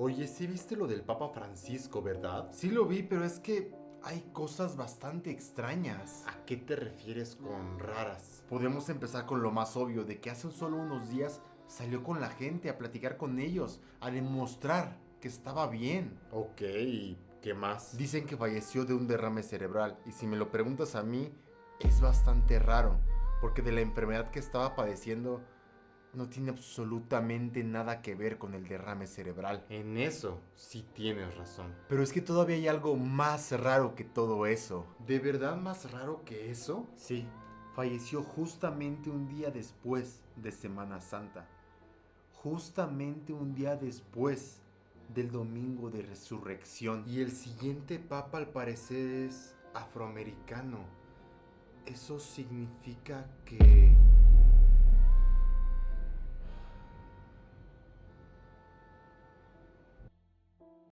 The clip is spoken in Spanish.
Oye, sí viste lo del Papa Francisco, ¿verdad? Sí lo vi, pero es que hay cosas bastante extrañas. ¿A qué te refieres con raras? Podemos empezar con lo más obvio, de que hace solo unos días salió con la gente a platicar con ellos, a demostrar que estaba bien. Ok, ¿y qué más? Dicen que falleció de un derrame cerebral, y si me lo preguntas a mí, es bastante raro, porque de la enfermedad que estaba padeciendo no tiene absolutamente nada que ver con el derrame cerebral. En eso sí tienes razón. Pero es que todavía hay algo más raro que todo eso. ¿De verdad más raro que eso? Sí, falleció justamente un día después de Semana Santa. Justamente un día después del Domingo de Resurrección. Y el siguiente papa al parecer es afroamericano. Eso significa que